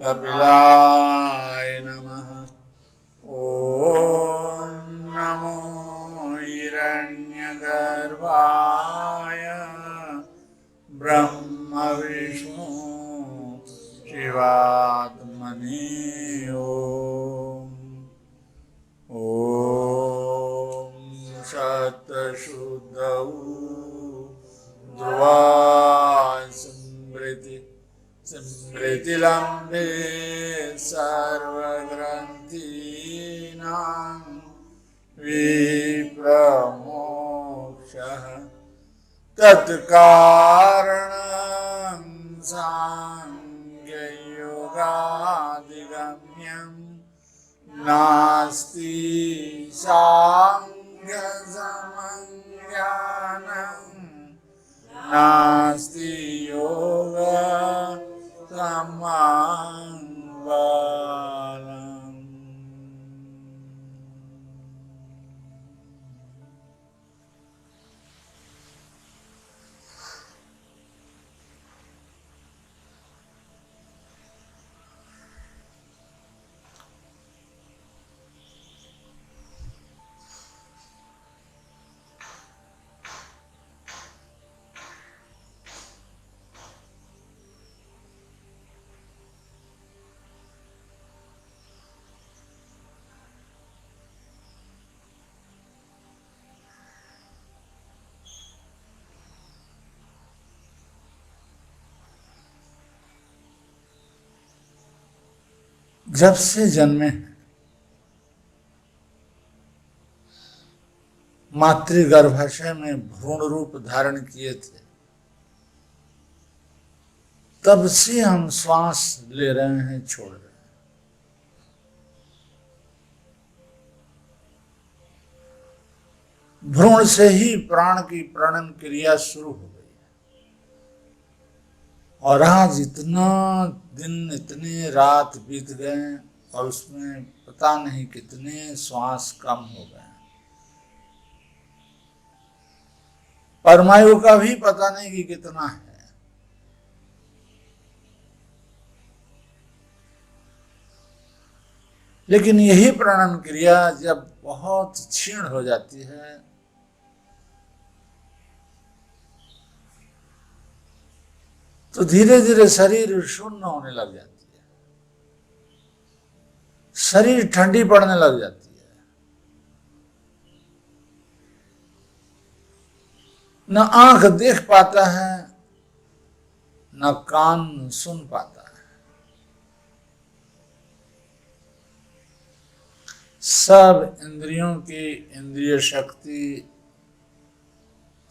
कपिलाय नमः। ॐ नमो हिरण्यगर्भाय ब्रह्म विष्णु शिवात्मने। ॐ सत्शुद्धौ ध्रुवा स्मृतिलम्बे सर्वग्रन्थीनां विप्रमोक्षः तत्कारणं साङ्ख्ययोगादिगम्यं नास्ति साङ्ख्यसमं ज्ञानं नास्ति योगसमं बलम्। जब से जन्मे मातृगर्भाशय में भ्रूण रूप धारण किए थे, तब से हम श्वास ले रहे हैं, छोड़ रहे हैं। भ्रूण से ही प्राण की प्रणन क्रिया शुरू हो गई और आज इतना दिन इतने रात बीत गए और उसमें पता नहीं कितने श्वास कम हो गए। परमायु का भी पता नहीं कि कितना है। लेकिन यही प्रणन क्रिया जब बहुत क्षीण हो जाती है तो धीरे धीरे शरीर शून्य होने लग जाती है, शरीर ठंडी पड़ने लग जाती है, न आंख देख पाता है न कान सुन पाता है। सब इंद्रियों की इंद्रिय शक्ति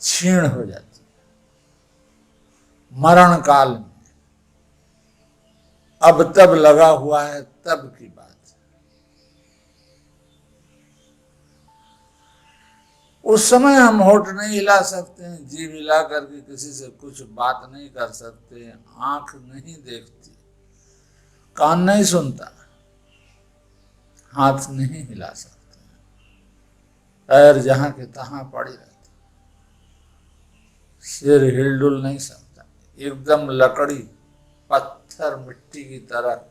क्षीण हो जाती है। मरण काल में अब तब लगा हुआ है, तब की बात है। उस समय हम होठ नहीं हिला सकते हैं, जीभ हिला करके किसी से कुछ बात नहीं कर सकते, आंख नहीं देखती, कान नहीं सुनता, हाथ नहीं हिला सकते, पैर जहां के तहां पड़े रहते, सिर हिलडुल नहीं सकता, एकदम लकड़ी पत्थर मिट्टी की तरह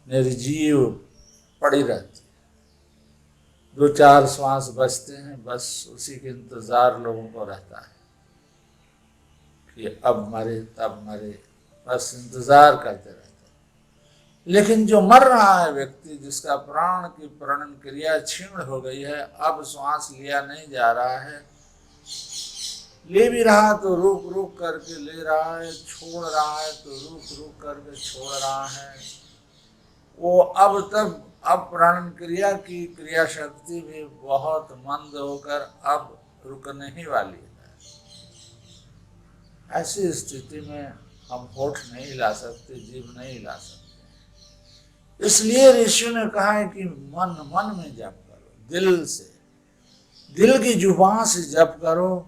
निर्जीव पड़ी रहती है। दो चार श्वास बचते हैं, बस उसी के इंतजार लोगों को रहता है कि अब मरे तब मरे, बस इंतजार करते रहते हैं। लेकिन जो मर रहा है व्यक्ति, जिसका प्राण की प्रणन क्रिया क्षीण हो गई है, अब श्वास लिया नहीं जा रहा है, ले भी रहा तो रुक रुक करके ले रहा है, छोड़ रहा है तो रुक रुक करके छोड़ रहा है, वो अब प्राणन क्रिया की क्रिया शक्ति भी बहुत मंद होकर अब रुकने ही वाली है। ऐसी स्थिति में हम होठ नहीं हिला सकते, जीभ नहीं हिला सकते। इसलिए ऋषियों ने कहा है कि मन मन में जप करो, दिल से, दिल की जुबान से जप करो,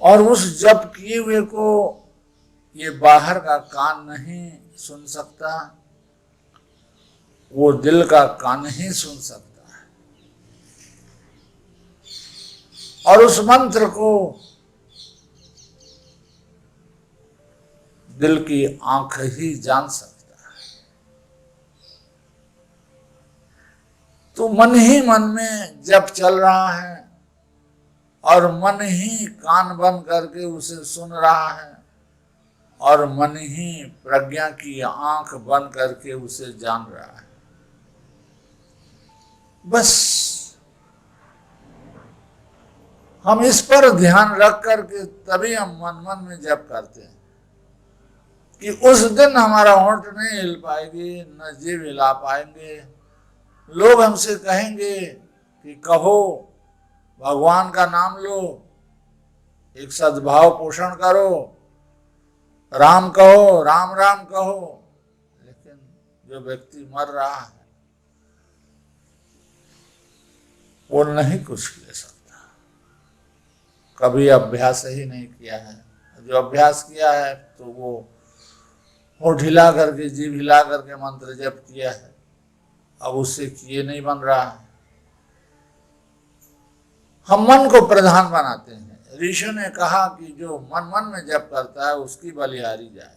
और उस जप किए हुए को ये बाहर का कान नहीं सुन सकता, वो दिल का कान ही सुन सकता है। और उस मंत्र को दिल की आंख ही जान सकता है। तो मन ही मन में जब चल रहा है और मन ही कान बंद करके उसे सुन रहा है और मन ही प्रज्ञा की आंख बंद करके उसे जान रहा है। बस हम इस पर ध्यान रख करके तभी हम मन मन में जप करते हैं कि उस दिन हमारा होंठ नहीं हिल पाएगी, न जीभ हिला पाएंगे। लोग हमसे कहेंगे कि कहो, भगवान का नाम लो, एक सद्भाव पोषण करो, राम कहो, राम राम कहो, लेकिन जो व्यक्ति मर रहा है वो नहीं कुछ ले सकता, कभी अभ्यास ही नहीं किया है। जो अभ्यास किया है तो वो होठ हिला करके, जीभ हिला करके मंत्र जप किया है, अब उससे किए नहीं बन रहा है। हम मन को प्रधान बनाते हैं। ऋषि ने कहा कि जो मन मन में जप करता है उसकी बलिहारी जाए।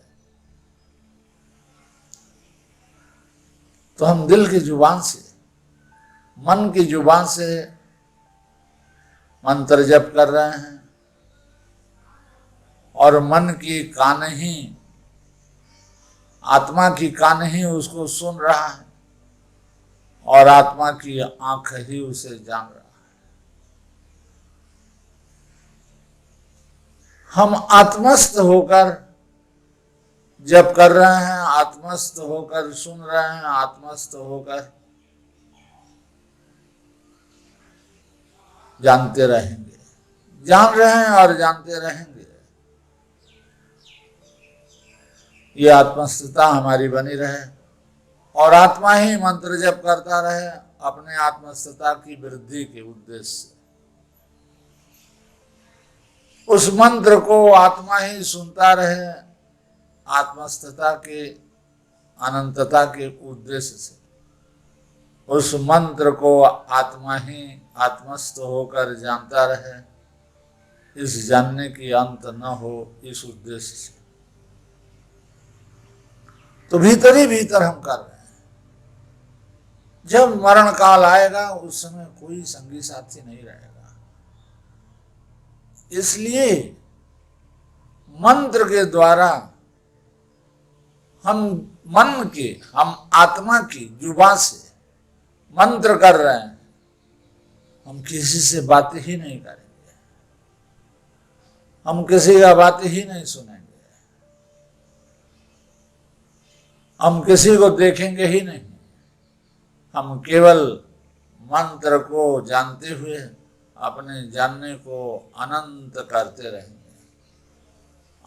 तो हम दिल की जुबान से, मन की जुबान से मंत्र जप कर रहे हैं और मन की कान ही, आत्मा की कान ही उसको सुन रहा है और आत्मा की आंख ही उसे जान रहा है। हम आत्मस्थ होकर जप कर रहे हैं, आत्मस्थ होकर सुन रहे हैं, आत्मस्थ होकर जानते रहेंगे, जान रहे हैं और जानते रहेंगे। ये आत्मस्थता हमारी बनी रहे और आत्मा ही मंत्र जप करता रहे अपने आत्मस्थता की वृद्धि के उद्देश्य से। उस मंत्र को आत्मा ही सुनता रहे आत्मस्थता के अनंतता के उद्देश्य से। उस मंत्र को आत्मा ही आत्मस्थ होकर जानता रहे, इस जानने की अंत न हो, इस उद्देश्य से। तो भीतर ही भीतर हम कर रहे हैं। जब मरण काल आएगा उस समय कोई संगी साथी नहीं रहेगा। इसलिए मंत्र के द्वारा हम मन के, हम आत्मा की जुबान से मंत्र कर रहे हैं। हम किसी से बात ही नहीं करेंगे, हम किसी का बात ही नहीं सुनेंगे, हम किसी को देखेंगे ही नहीं। हम केवल मंत्र को जानते हुए अपने जानने को अनंत करते रहेंगे।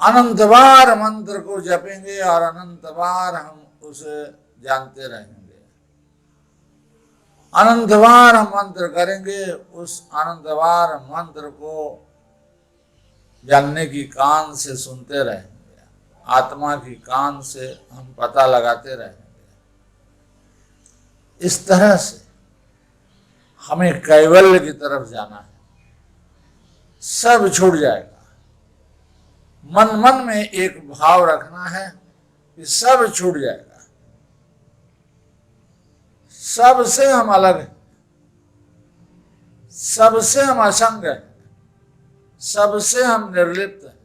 अनंत बार मंत्र को जपेंगे और अनंत बार हम उसे जानते रहेंगे। अनंत बार हम मंत्र करेंगे, उस अनंत बार मंत्र को जानने की कान से सुनते रहेंगे, आत्मा की कान से हम पता लगाते रहेंगे। इस तरह से हमें कैवल्य की तरफ जाना है। सब छूट जाएगा। मन मन में एक भाव रखना है कि सब छूट जाएगा, सबसे हम अलग हैं, सबसे हम असंग हैं, सबसे हम निर्लिप्त हैं।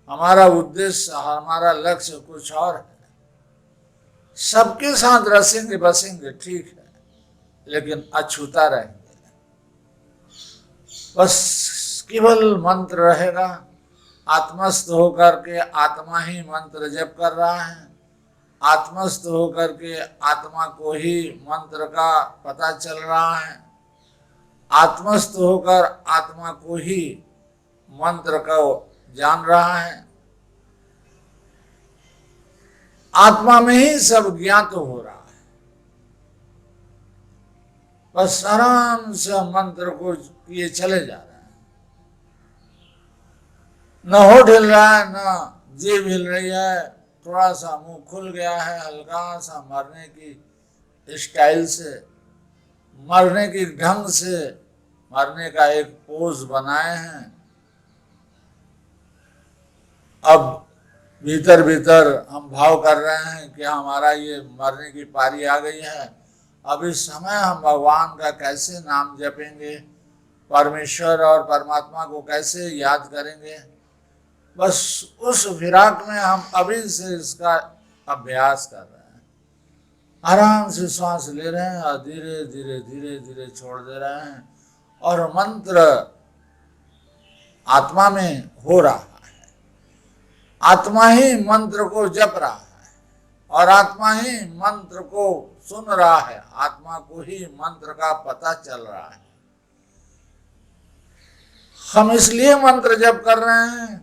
हमारा उद्देश्य, हमारा लक्ष्य कुछ और है। सबके साथ रसेंगे बसेंगे, ठीक है, लेकिन अछूता रहेंगे। बस केवल मंत्र रहेगा। आत्मस्थ होकर के आत्मा ही मंत्र जप कर रहा है, आत्मस्थ होकर के आत्मा को ही मंत्र का पता चल रहा है, आत्मस्थ होकर आत्मा को ही मंत्र को जान रहा है। आत्मा में ही सब ज्ञात हो रहा है। बस आराम से मंत्र को किए चले जा रहे हैं। न होठ हिल रहा है, न जीभ हिल रही है, थोड़ा सा मुंह खुल गया है, हल्का सा मरने की स्टाइल से, मरने की ढंग से, मरने का एक पोज बनाए हैं। अब भीतर भीतर हम भाव कर रहे हैं कि हमारा ये मरने की पारी आ गई है, अब इस समय हम भगवान का कैसे नाम जपेंगे, परमेश्वर और परमात्मा को कैसे याद करेंगे। बस उस फिराक में हम अभी से इसका अभ्यास कर रहे हैं। आराम से श्वास ले रहे हैं और धीरे धीरे धीरे धीरे छोड़ दे रहे हैं, और मंत्र आत्मा में हो रहा है। आत्मा ही मंत्र को जप रहा है और आत्मा ही मंत्र को सुन रहा है, आत्मा को ही मंत्र का पता चल रहा है। हम इसलिए मंत्र जप कर रहे हैं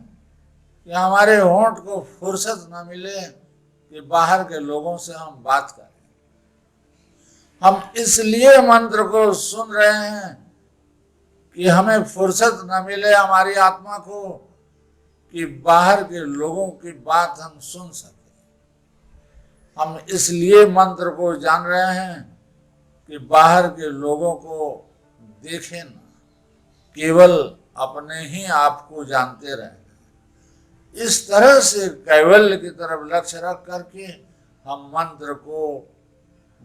कि हमारे होंठ को फुर्सत न मिले कि बाहर के लोगों से हम बात करें। हम इसलिए मंत्र को सुन रहे हैं कि हमें फुर्सत न मिले हमारी आत्मा को कि बाहर के लोगों की बात हम सुन सकें। हम इसलिए मंत्र को जान रहे हैं कि बाहर के लोगों को देखें न, केवल अपने ही आप को जानते रहें। इस तरह से कैवल्य की तरफ लक्ष्य रख करके हम मंत्र को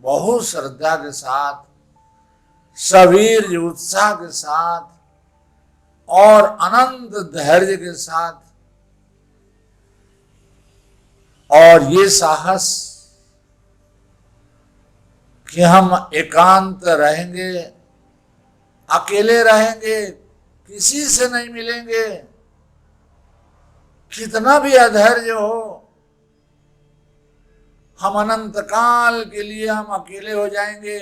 बहुत श्रद्धा के साथ, सवीर उत्साह के साथ और अनंत धैर्य के साथ, और ये साहस कि हम एकांत रहेंगे, अकेले रहेंगे, किसी से नहीं मिलेंगे, कितना भी अधैर्य हो, हम अनंत काल के लिए हम अकेले हो जाएंगे।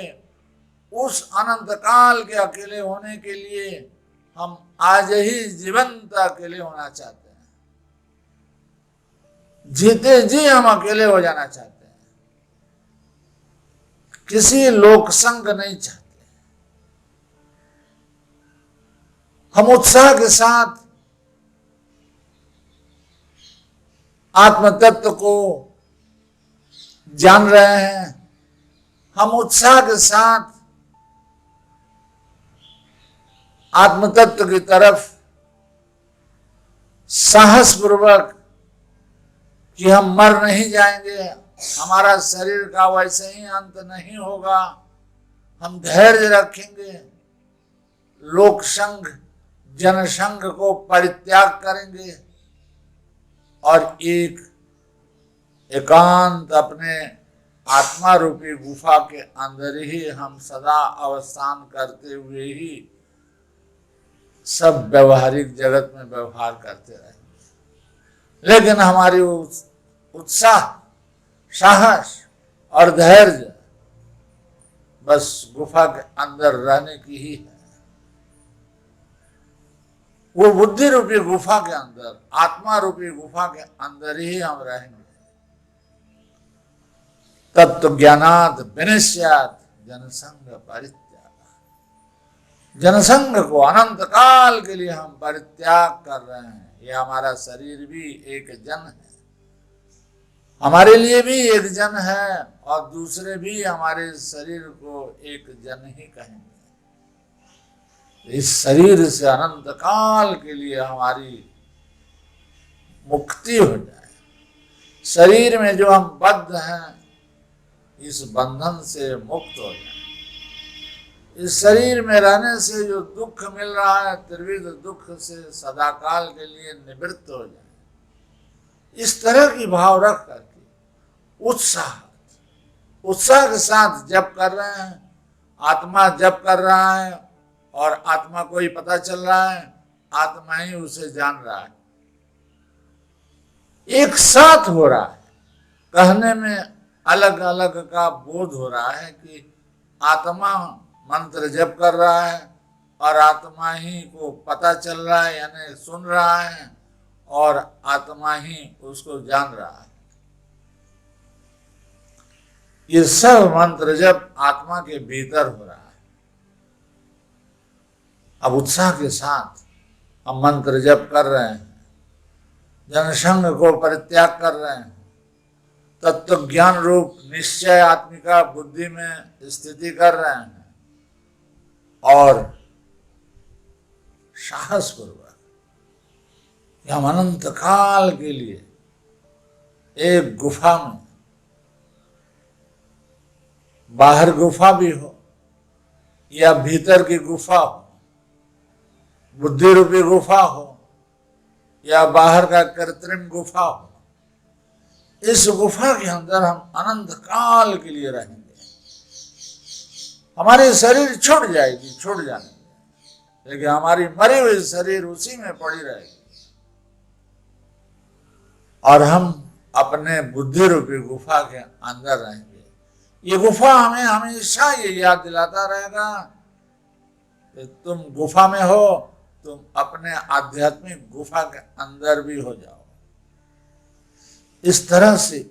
उस अनंत काल के अकेले होने के लिए हम आज ही जीवंत अकेले होना चाहते हैं, जीते जी हम अकेले हो जाना चाहते हैं, किसी लोक संग नहीं चाहते। हम उत्साह के साथ आत्म तत्व को जान रहे हैं, हम उत्साह के साथ आत्म तत्व की तरफ साहस पूर्वक कि हम मर नहीं जाएंगे, हमारा शरीर का वैसे ही अंत नहीं होगा, हम धैर्य रखेंगे, लोक संघ जनसंघ को परित्याग करेंगे और एकांत अपने आत्मा रूपी गुफा के अंदर ही हम सदा अवस्थान करते हुए ही सब व्यवहारिक जगत में व्यवहार करते रहेंगे। लेकिन हमारी उत्साह, साहस और धैर्य बस गुफा के अंदर रहने की ही है। वो बुद्धि रूपी गुफा के अंदर, आत्मा रूपी गुफा के अंदर ही हम रहेंगे। तत्व ज्ञानात् विनश्यात् जनसंघ परित्याग। जनसंघ को अनंत काल के लिए हम परित्याग कर रहे हैं। ये हमारा शरीर भी एक जन है, हमारे लिए भी एक जन है, और दूसरे भी हमारे शरीर को एक जन ही कहेंगे। इस शरीर से अनंत काल के लिए हमारी मुक्ति हो जाए, शरीर में जो हम बद्ध हैं इस बंधन से मुक्त हो जाए, इस शरीर में रहने से जो दुख मिल रहा है त्रिविध दुख से सदाकाल के लिए निवृत्त हो जाए। इस तरह की भाव रख करके उत्साह के साथ जप कर रहे हैं, आत्मा जप कर रहा है और आत्मा को ही पता चल रहा है, आत्मा ही उसे जान रहा है। एक साथ हो रहा है, कहने में अलग अलग का बोध हो रहा है कि आत्मा मंत्र जप कर रहा है और आत्मा ही को पता चल रहा है, यानी सुन रहा है, और आत्मा ही उसको जान रहा है। ये सब मंत्र जप आत्मा के भीतर हो रहा है। अब उत्साह के साथ हम मंत्र जप कर रहे हैं, जनसंघ को परित्याग कर रहे हैं, तत्व ज्ञान रूप निश्चय आत्मिका बुद्धि में स्थिति कर रहे हैं, और साहस पूर्वक हम अनंत काल के लिए एक गुफा में, बाहर गुफा भी हो या भीतर की गुफा हो, बुद्धि रूपी गुफा हो या बाहर का कृत्रिम गुफा हो, इस गुफा के अंदर हम अनंत काल के लिए रहेंगे। हमारी शरीर छूट जाएगी, छूट जाने, लेकिन हमारी मरी हुई शरीर उसी में पड़ी रहेगी और हम अपने बुद्धि रूपी गुफा के अंदर रहेंगे। ये गुफा हमें हमेशा ये याद दिलाता रहेगा कि तुम गुफा में हो, तुम अपने आध्यात्मिक गुफा के अंदर भी हो जाओ। इस तरह से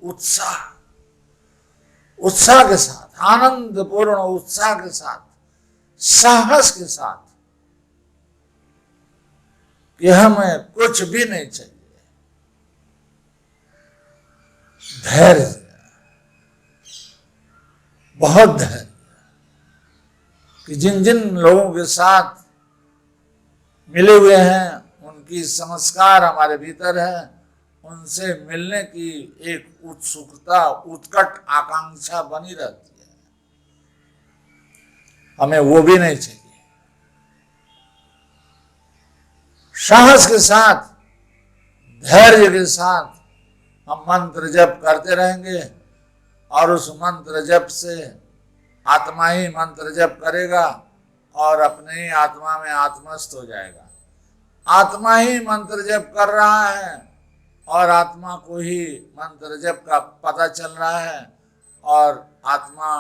उत्साह के साथ, आनंद पूर्ण उत्साह के साथ, साहस के साथ कि हमें कुछ भी नहीं चाहिए, धैर्य, बहुत धैर्य, कि जिन जिन लोगों के साथ मिले हुए हैं उनकी संस्कार हमारे भीतर है, उनसे मिलने की एक उत्सुकता, उत्कट आकांक्षा बनी रहती है, हमें वो भी नहीं चाहिए। साहस के साथ, धैर्य के साथ हम मंत्र जप करते रहेंगे और उस मंत्र जप से आत्मा ही मंत्र जप करेगा और अपने ही आत्मा में आत्मस्थ हो जाएगा। आत्मा ही मंत्र जप कर रहा है और आत्मा को ही मंत्र जप का पता चल रहा है और आत्मा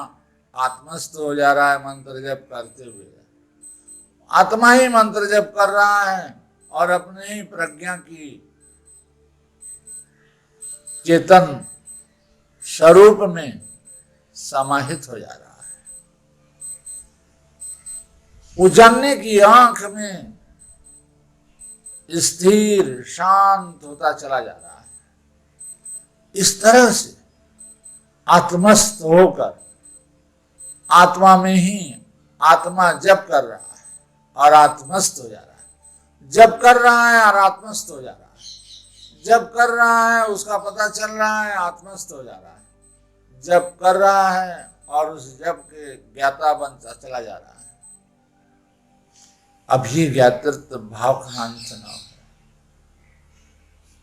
आत्मस्थ हो जा रहा है मंत्र जप करते हुए। आत्मा ही मंत्र जप कर रहा है और अपने ही प्रज्ञा की चेतन स्वरूप में समाहित हो जा रहा है। उजाड़ने की आंख में स्थिर शांत होता चला जा रहा है। इस तरह से आत्मस्थ होकर आत्मा में ही आत्मा जप कर रहा है और आत्मस्थ हो जा रहा है। जप कर रहा है और आत्मस्थ हो जा रहा है। जप कर रहा है, उसका पता चल रहा है, आत्मस्थ हो जा रहा है। जप कर रहा है और उस जप के ज्ञाता बनता चला जा रहा है। अभी ज्ञातृत्व भाव का अंत न हो।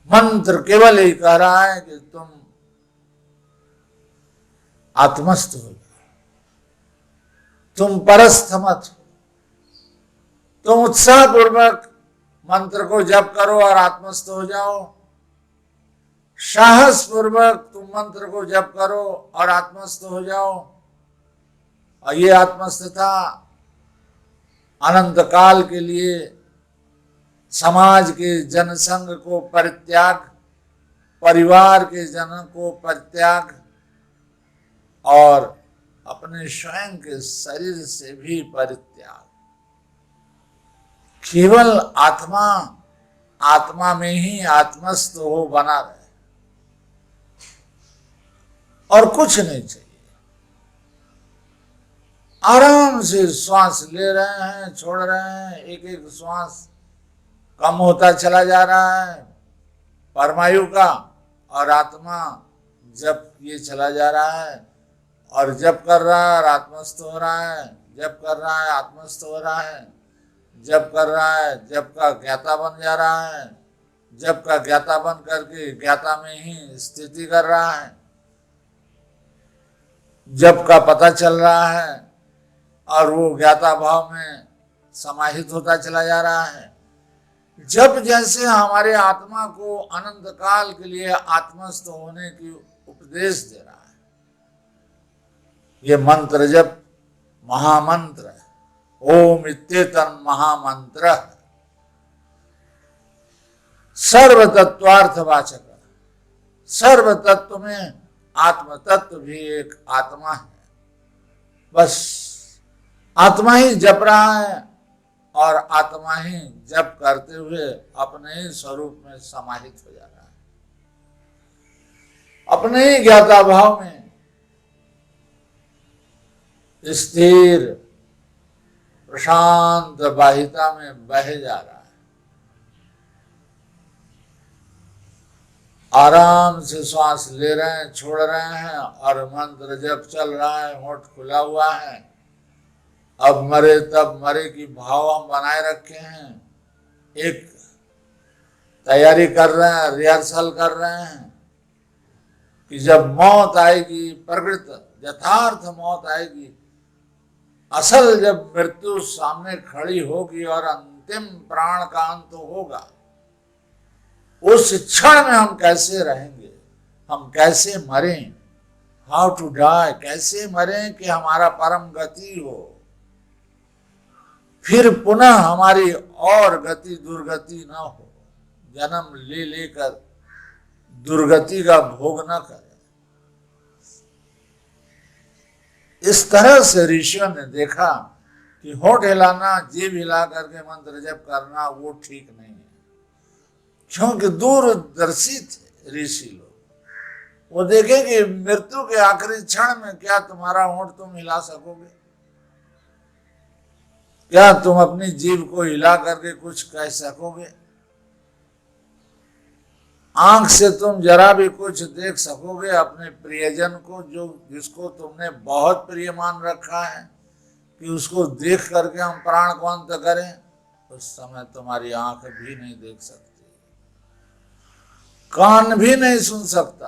मंत्र केवल यही कह रहा है कि तुम आत्मस्थ हो जाओ, तुम परस्थ मत हो, तुम उत्साह पूर्वक मंत्र को जप करो और आत्मस्थ हो जाओ। साहस पूर्वक तुम मंत्र को जप करो और आत्मस्थ हो जाओ। और ये आत्मस्थता अनंत काल के लिए समाज के जनसंघ को परित्याग, परिवार के जनों को परित्याग और अपने स्वयं के शरीर से भी परित्याग। केवल आत्मा, आत्मा में ही आत्मस्थ हो बना रहे और कुछ नहीं चाहिए। आराम से श्वास ले रहे हैं, छोड़ रहे हैं, एक एक श्वास कम होता चला जा रहा है परमायु का, और आत्मा जप ये चला जा रहा है और जप कर रहा है और आत्मस्थ हो रहा है, जप कर रहा है, आत्मस्थ हो रहा है, जप कर रहा है, जप का ज्ञाता बन जा रहा है, जप का ज्ञाता बन करके ज्ञाता में ही स्थिति कर रहा है, जप का पता चल रहा है और वो ज्ञाता भाव में समाहित होता चला जा रहा है। जब जैसे हमारे आत्मा को अनंत काल के लिए आत्मस्थ होने की उपदेश दे रहा है। ये मंत्र जप महामंत्र है, ओम इत्येतन महामंत्र, सर्व तत्वार्थवाचक, सर्व तत्व में आत्म तत्व भी एक आत्मा है। बस आत्मा ही जप रहा है और आत्मा ही जप करते हुए अपने ही स्वरूप में समाहित हो जा रहा है, अपने ही ज्ञाता भाव में स्थिर प्रशांत बाहिता में बहे जा रहा है। आराम से श्वास ले रहे हैं, छोड़ रहे हैं, और मंत्र जब चल रहा है, होंठ खुला हुआ है। अब मरे तब मरे की भाव हम बनाए रखे हैं, एक तैयारी कर रहे हैं, रिहर्सल कर रहे हैं कि जब मौत आएगी, प्रकृत यथार्थ मौत आएगी, असल जब मृत्यु सामने खड़ी होगी और अंतिम प्राण का अंत होगा, उस क्षण में हम कैसे रहेंगे, हम कैसे मरें, हाउ टू डाई, कैसे मरें कि हमारा परम गति हो, फिर पुनः हमारी और गति दुर्गति न हो, जन्म ले लेकर दुर्गति का भोग न करें। इस तरह से ऋषियों ने देखा कि होठ हिलाना, जीभ हिला करके मंत्र जप करना वो ठीक नहीं है, क्योंकि दूरदर्शी थे ऋषि लोग। वो देखे कि मृत्यु के आखिरी क्षण में क्या तुम्हारा होठ तुम हिला सकोगे, क्या तुम अपनी जीभ को हिला करके कुछ कह सकोगे, आंख से तुम जरा भी कुछ देख सकोगे अपने प्रियजन को, जो जिसको तुमने बहुत प्रिय मान रखा है, कि उसको देख करके हम प्राण को अंत करें, उस समय तुम्हारी आंख भी नहीं देख सकती, कान भी नहीं सुन सकता,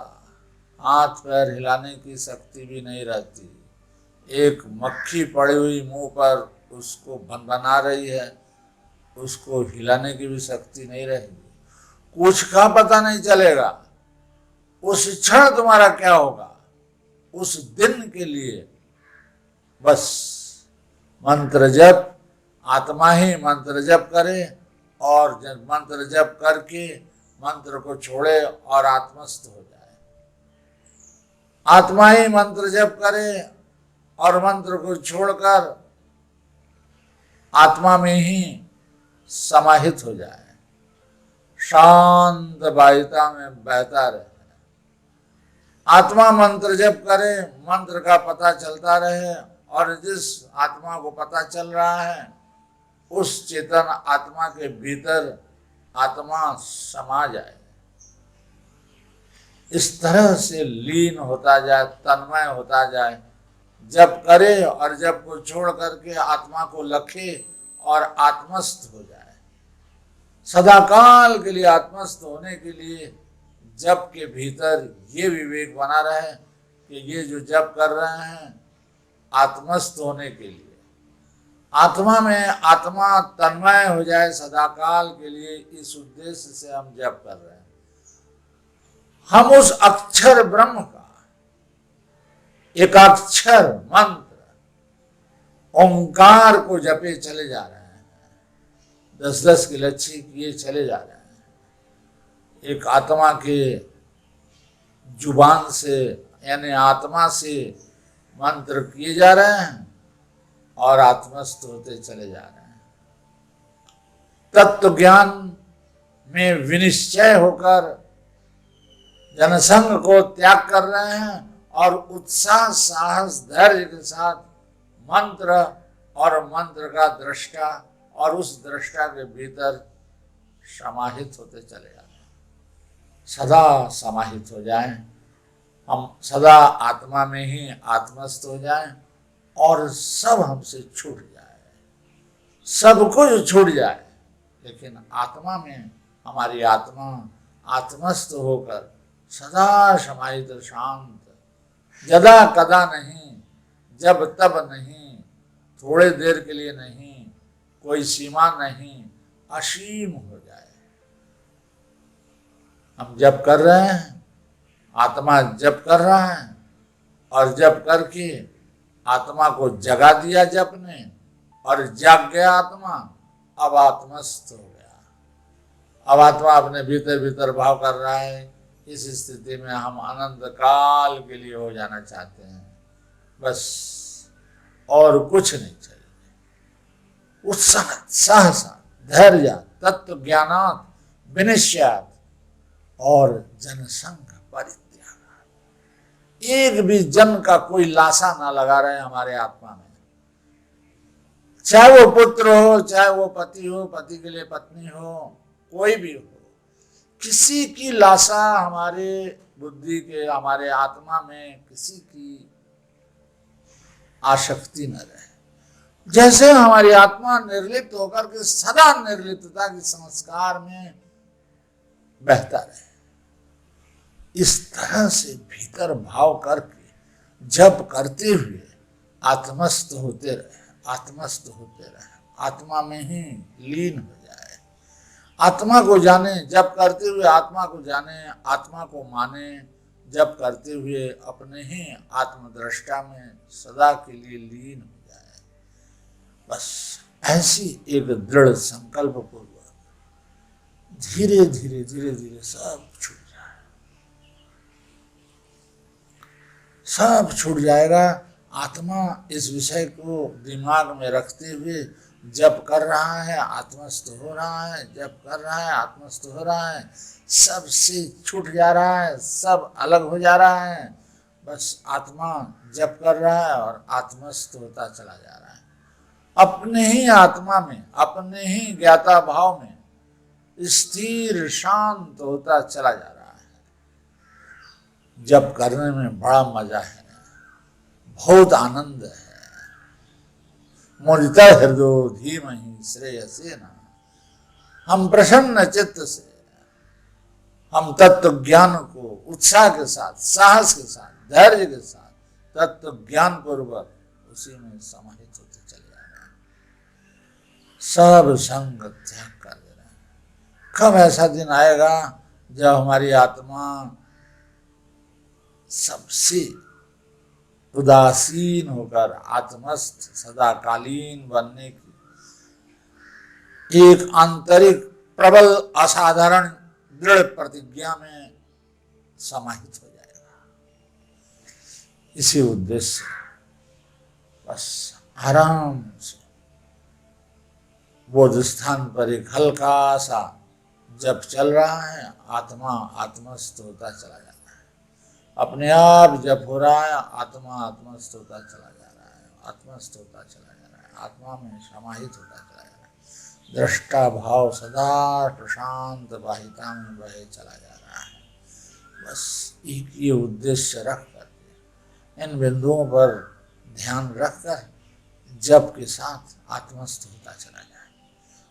हाथ पैर हिलाने की शक्ति भी नहीं रहती, एक मक्खी पड़ी हुई मुंह पर उसको बना रही है, उसको हिलाने की भी शक्ति नहीं रहेगी, कुछ का पता नहीं चलेगा उस क्षण तुम्हारा क्या होगा। उस दिन के लिए बस मंत्र जप, आत्मा ही मंत्र जप करे, और मंत्र जप करके मंत्र को छोड़े और आत्मस्थ हो जाए, आत्मा ही मंत्र जप करे और मंत्र को छोड़कर आत्मा में ही समाहित हो जाए, शांत वायुता में बहता रहे, आत्मा मंत्र जप करे, मंत्र का पता चलता रहे, और जिस आत्मा को पता चल रहा है उस चेतन आत्मा के भीतर आत्मा समा जाए, इस तरह से लीन होता जाए, तन्मय होता जाए, जप करे और जप को छोड़ करके आत्मा को लखे और आत्मस्थ हो जाए। सदाकाल के लिए आत्मस्थ होने के लिए जप के भीतर ये विवेक बना रहे कि ये जो जप कर रहे हैं आत्मस्थ होने के लिए, आत्मा में आत्मा तन्मय हो जाए सदाकाल के लिए, इस उद्देश्य से हम जप कर रहे हैं। हम उस अक्षर ब्रह्म का एक अक्षर मंत्र ओंकार को जपे चले जा रहे हैं, 10-10 के लक्ष्य किए चले जा रहे हैं, एक आत्मा के जुबान से यानी आत्मा से मंत्र किए जा रहे हैं और आत्मस्थ होते चले जा रहे हैं। तत्व ज्ञान में विनिश्चय होकर जनसंग को त्याग कर रहे हैं और उत्साह, साहस, धैर्य के साथ मंत्र और मंत्र का दृष्टा और उस दृष्टा के भीतर समाहित होते चले जाते हैं। सदा समाहित हो जाएं, हम सदा आत्मा में ही आत्मस्थ हो जाएं और सब हमसे छूट जाए, सब कुछ छूट जाए, लेकिन आत्मा में हमारी आत्मा आत्मस्थ होकर सदा समाहित शांत, जदा कदा नहीं, जब तब नहीं, थोड़े देर के लिए नहीं, कोई सीमा नहीं, असीम हो जाए। हम जप कर रहे हैं, आत्मा जप कर रहा है, और जप करके आत्मा को जगा दिया जप ने, और जाग गया आत्मा, अब आत्मस्थ हो गया, अब आत्मा अपने भीतर भीतर भाव कर रहा है। इस स्थिति में हम अनंत काल के लिए हो जाना चाहते हैं, बस और कुछ नहीं चाहिए। उत्साह, सहसा, धैर्य, तत्व ज्ञानात्, विनिश्चयात् और जनसंग परित्यागात्, एक भी जन का कोई लाशा ना लगा रहे हमारे आत्मा में, चाहे वो पुत्र हो, चाहे वो पति हो, पति के लिए पत्नी हो, कोई भी हो, किसी की लाशा हमारे बुद्धि के, हमारे आत्मा में किसी की आसक्ति न रहे। जैसे हमारी आत्मा निर्लिप्त होकर के सदा निर्लिप्तता के संस्कार में बहता रहे, इस तरह से भीतर भाव करके जप करते हुए आत्मस्थ होते रहे, आत्मस्थ होते रहे, आत्मा में ही लीन हो जाए, आत्मा को जाने, जप करते हुए आत्मा को जाने, आत्मा को माने, जप करते हुए अपने ही आत्मदृष्टा में सदा के लिए लीन हो जाए। बस ऐसी एक दृढ़ संकल्प पूर्वक धीरे धीरे धीरे धीरे सब छूट जाए, सब छूट जाएगा। आत्मा इस विषय को दिमाग में रखते हुए जप कर रहा है, आत्मस्थ हो रहा है, जप कर रहा है, आत्मस्थ हो रहा है, सब से छूट जा रहा है, सब अलग हो जा रहा है। बस आत्मा जप कर रहा है और आत्मस्थ होता चला जा रहा है, अपने ही आत्मा में, अपने ही ज्ञाता भाव में स्थिर शांत होता चला जा रहा है। जप करने में बड़ा मजा है, बहुत आनंद है। मुदिता हृदय धीमहि श्रेयसेन, हम प्रसन्न चित्त से हम तत्व ज्ञान को उत्साह के साथ, साहस के साथ, धैर्य के साथ तत्व ज्ञान पूर्वक उसी में समाहित होते चले जा रहे हैं, सब संग त्याग कर दे रहे हैं। कब ऐसा दिन आएगा जब हमारी आत्मा सबसे उदासीन होकर आत्मस्थ सदाकालीन बनने की एक आंतरिक प्रबल असाधारण दृढ़ प्रतिज्ञा में समाहित हो जाएगा। इसी उद्देश्य से बस आराम से बोध स्थान पर एक हल्का सा जप चल रहा है, आत्मा आत्मस्थ होता चला जाता है, अपने आप जप हो रहा है, आत्मा आत्मस्थ होता चला जा रहा है, आत्मस्थ होता चला जा रहा है, आत्मा में समाहित होता चला जा रहा है। दृष्टा भाव सदा प्रशांत वाहिता में बहे चला जा रहा है। बस एक ये उद्देश्य रख कर, इन बिंदुओं पर ध्यान रखकर जप के साथ आत्मस्थ होता चला जाए,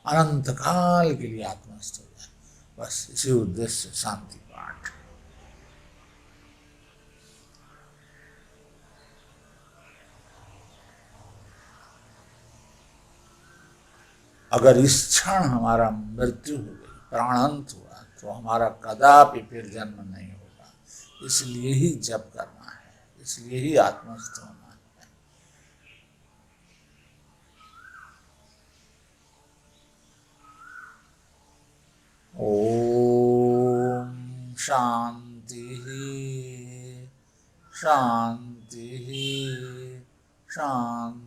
अनंत काल के लिए आत्मस्थ हो जाए। बस इसी उद्देश्य से शांति पाठ। अगर इस क्षण हमारा मृत्यु हो गई, प्राणांत हुआ, तो हमारा कदापि फिर जन्म नहीं होगा। इसलिए ही जप करना है, इसलिए ही आत्मस्थ होना है। ओम शांति शांति शांति।